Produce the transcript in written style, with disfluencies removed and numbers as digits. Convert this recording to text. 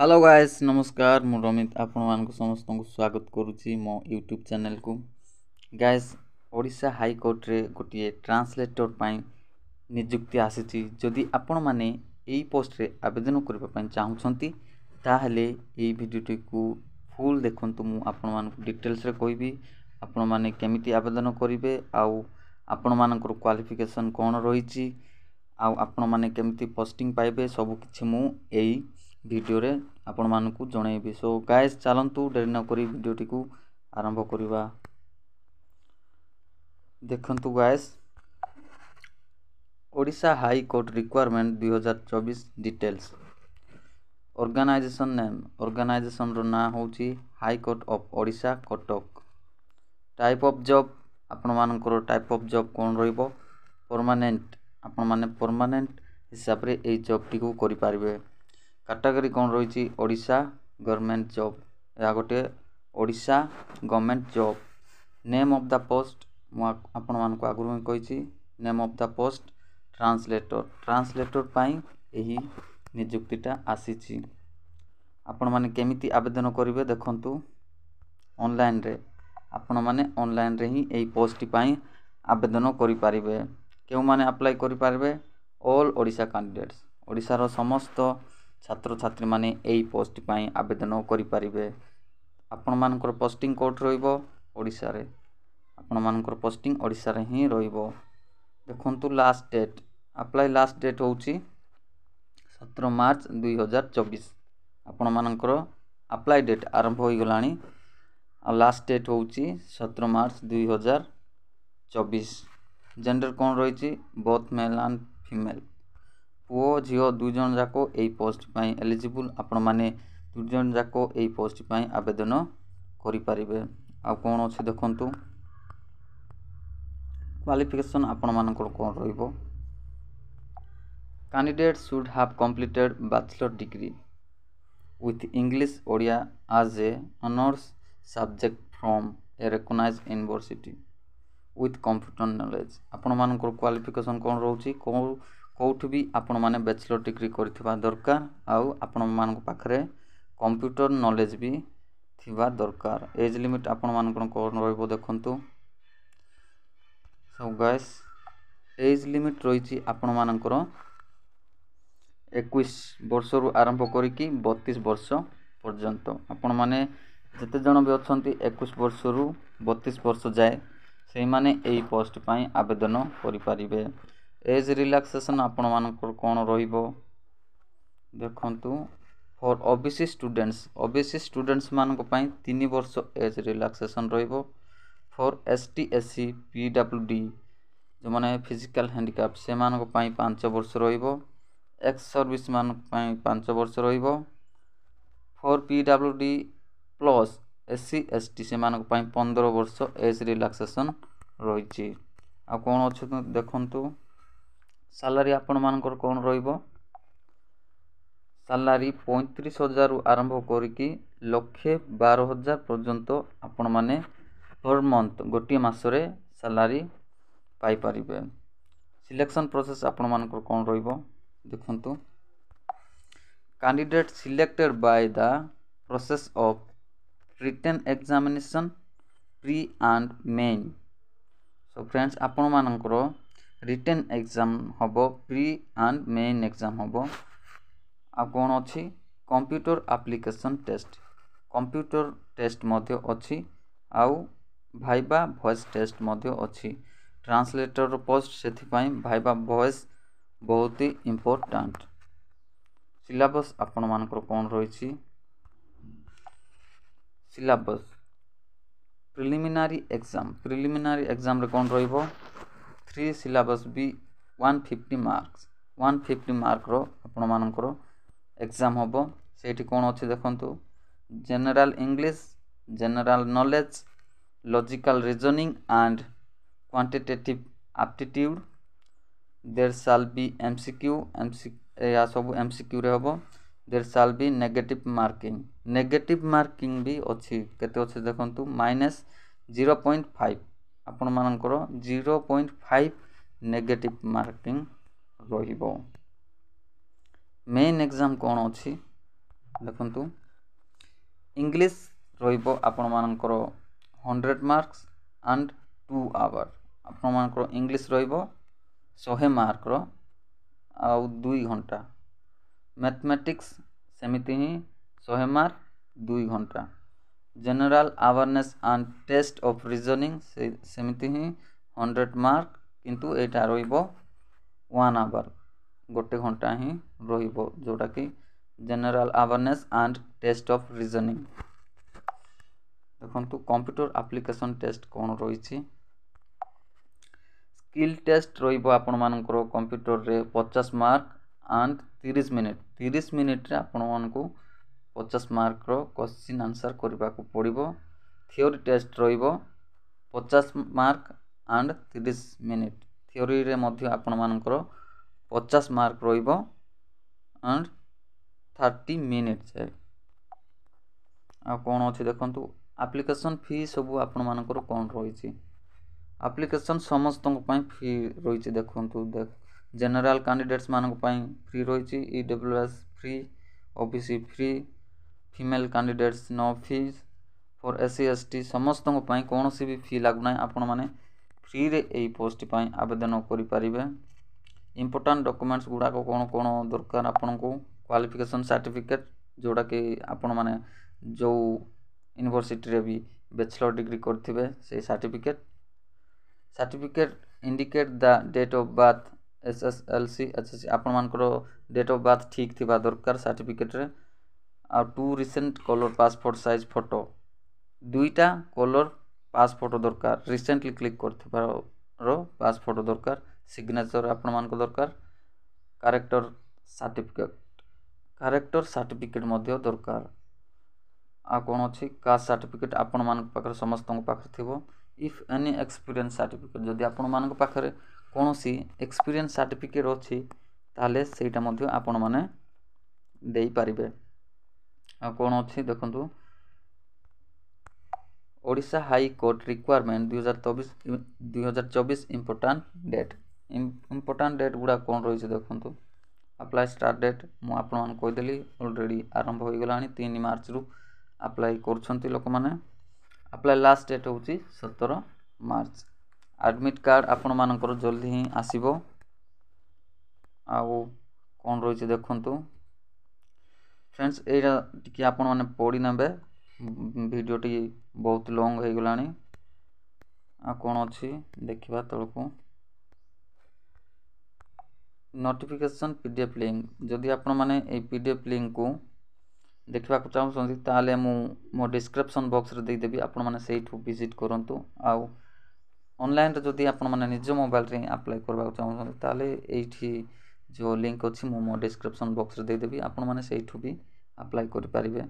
Hello guys नमस्कार मु रमित आपण मानक समस्त को स्वागत करुच्ची मो यूट्यूब चैनल को गाइस ओडिशा हाई कोर्ट रे गोटे ट्रांसलेटर पाई नियुक्ति आसी जदि आपण माने एई पोस्ट रे आवेदन करबा पाई चाहुछंती ताहले एई वीडियोटी को फुल देखंतु मु आपण मानक डिटेल्स रे कहबी आपण माने केमिति आवेदन करिवे आउ आपण मानकर क्वालिफिकेशन कोन रहिछि आउ आपण माने केमिति पोस्टिंग पाइबे सब किछि मु एई वीडियो रे आपण मानकु जणैबी। सो गाइस चलंतु डेरी न करी वीडियोटी को आरंभ करिवा। देखंतु guys Odisha high court requirement 2024 details organization name organization रो ना होची high court of Odisha Cuttack. Type of job आपण मानकर टाइप ऑफ जॉब कोन रहइबो परमानेंट आपण माने परमानेंट हिसाब रे एई जॉब टी को करि पारिबे। कैटेगरी कौन रही ओडिशा गवर्नमेंट जॉब या गोटे Odisha government job. Name of the post आपण मानक आगुरु ही कहिछि name of the post translator translator पाई एही नियुक्तिटा आसीछि। आपण माने केमिति आवेदन करिवे देखंतु ऑनलाइन रे आपण माने ऑनलाइन रे ही एही पोस्ट पाई आवेदन करि पारिबे। केउ माने अप्लाई करि पारिबे ऑल ओडिशा कैंडिडेट्स ओडिशा रो समस्त छात्र छात्री माने एई पोस्ट पाई आवेदन करि पारिबे। आपण मानकर पोस्टिंग कोड रहइबो ओडिशा रे आपण मानकर पोस्टिंग ओडिशा रे ही रहइबो। देखंतु last date apply last date होउची 17 मार्च 2024 आपण मानकर अप्लाई डेट आरंभ होई गलानी आ लास्ट डेट होउची 17 मार्च 2024। जेंडर कोन रहिची बोथ मेल एंड फीमेल पुओ झियो दुई जन जाको एई पोस्ट पाई एलिजिबल आपण माने दुई जन जाको एई पोस्ट पाई आवेदन करि पारिबे। आ कोन अछि देखंतु क्वालिफिकेशन आपण मानकर कोन रहइबो candidate should have completed bachelor degree with English Odia as a honors subject from a recognized university with computer knowledge। आपण मानकर क्वालिफिकेशन कोन रहउची कोउठ भी आपण माने बैचलर डिग्री करथिबा दरकार आउ आपण मानक पाखरे कंप्यूटर नॉलेज भी थिबा दरकार। एज लिमिट आपण मानकर कोन रहइबो देखंतु सो गाइस एज लिमिट रहिची आपण मानकर 21 वर्ष रु आरंभ करिकि 32 वर्ष पर्यंत आपण माने जते जण भी अछंती 21 वर्ष रु 32 वर्ष जाए सेही माने एई पोस्ट पाई आवेदन करि पारिबे। एज रिलैक्सेशन आपण मानकर कोन रहिबो देखंतु फॉर ओबीसी स्टूडेंट्स मानक पाई 3 वर्ष एज रिलैक्सेशन रहिबो। फॉर एसटी एससी पीडब्ल्यूडी जो माने फिजिकल हैंडिकैप से मानक पाई 5 वर्ष रहिबो। एक्स सर्विस मानक पाई 5 वर्ष रहिबो। For PWD plus SC ST से मानक पाई 15 वर्ष एज रिलैक्सेशन रहिछि। आ कोन अछि देखंतु सैलरी आपण मानकर कोन रहिबो सैलरी 35,000 रु आरंभ करिकि 1,12,000 पर्यंत आपण माने पर मंथ गोटी मास रे सैलरी पाई परिबे। सिलेक्शन प्रोसेस आपण मानकर कोन रहिबो देखंतु candidate selected by the process of written examination pre and main. So friends आपण मानकर रिटन एग्जाम हबो प्री एंड मेन एग्जाम हबो। आ कोन अछि computer application test computer test मध्य अछि आउ भाइबा वॉइस टेस्ट मध्य अछि। ट्रांसलेटर पोस्ट सेथि पई भाइबा वॉइस बहुत ही इंपोर्टेंट। सिलेबस आपण मानकर कोन रहिछि सिलेबस प्रिलिमिनरी एग्जाम रे कोन रहिबो 3 सिलेबस भी 150 मार्क रो आपण मानकर एग्जाम हबो। सेठी कोन अछि देखंतु general English general knowledge logical reasoning and quantitative aptitude there shall be MCQ या सब एमसीक्यू रे हबो। There shall be negative marking भी अछि केते अछि देखंतु -0.5 आपण मानकर 0.5 नेगेटिव मार्किंग रहिबो। मेन एग्जाम कोन अछि ଦେଖନ୍ତୁ इंग्लिश रहिबो आपण मानकर 100 मार्क्स एंड 2 आवर आपण मानकर इंग्लिश रहिबो 100 मार्क रो आउ 2 घंटा मैथमेटिक्स सेमिति ही 100 मार्क 2 घंटा general awareness and test of reasoning सेमिति ही 100 मार्क किंतु एटा रहिबो 1 आवर गोटे घंटा ही रहिबो जोटा कि general awareness and test of reasoning देखंतु कंप्यूटर एप्लिकेशन टेस्ट कोन रहिछि स्किल टेस्ट रहिबो आपण मानकर कंप्यूटर रे 50 मार्क एंड 30 मिनिट रे आपण मानकु 50 मार्क रो क्वेश्चन आंसर करबा को पड़िबो थ्योरी टेस्ट रहिबो 50 मार्क एंड 30 मिनिट थ्योरी रे मध्ये आपण मानकर 50 मार्क रहिबो एंड 30 मिनिट्स है आ कौन अच्छे देखो एप्लिकेशन फी सब आपण मानकर कौन रही एप्लिकेशन समस्त फ्री रही देखु जनरल कैंडिडेट्स मानक फ्री रही EWS free OBC free female candidates no fees for SC ST समस्त कौन भी फी लगुना आपण मैंने फ्री रे यही पोस्ट आवेदन करें इंपोर्टेंट डॉक्यूमेंट्स गुड़ाक कौन कौन दरकार आपन को क्वालिफिकेशन सर्टिफिकेट जोड़ा कि आपण माने जो यूनिवर्सिटी रे भी बैचलर डिग्री करथिबे से certificate indicate the date of birth SSLC HSC आपण मानकर डेट ऑफ बर्थ ठीक थिबा दरकार सर्टिफिकेट रे आ 2 recent colour passport size photo दुईटा कलर पासपोर्ट दरकार रिसेंटली क्लिक करथिबारो पासपोर्ट दरकार सिग्नेचर आपण मानक दरकार कैरेक्टर सर्टिफिकेट मध्य दरकार आ कौन अच्छी कास्ट सर्टिफिकेट आपण मानक पाखरे समस्त पाखरे थिबो इफ एनी एक्सपीरियंस सर्टिफिकेट जदि आपण मानक पाखरे कौन सी एक्सपीरियंस सर्टिफिकेट अच्छी ताले सेटा मध्य आपण माने देई पारिबे आ कौन अच्छी देखंतु Odisha high court requirement 2024 important date गुड़ा कौन रही देखो अप्लाई स्टार्ट डेट मु आपन कहीदेली ऑलरेडी आरंभ हो गलानी 3 मार्च रु अप्लाई कर लोक मैंने अप्लाई लास्ट डेट हूँ 17 मार्च एडमिट कार्ड आपण मानकर जल्दी ही आसीबो आउ कौन रही देखंतु फ्रेंड्स एटा टिके आपण माने पढ़ी नेबे वीडियो टी बहुत लॉन्ग हो गलानी आ कौन अच्छी देखिबा तळकु नोटिफिकेशन पीडीएफ लिंक जदि आपण माने ए पीडीएफ लिंक को देखा चाहूँ ताले मो डिस्क्रिप्शन बॉक्स रे दे देबी आपण माने सेठू विजिट करंतु आउ ऑनलाइन रे जदि आपण माने निज मोबाइल रे अप्लाई करबा चाहूँ ताले एठी जो लिंक अछि मो डिस्क्रिप्शन बॉक्स रे दे देबी आपण माने सेठू भी अप्लाई कर पारिबे।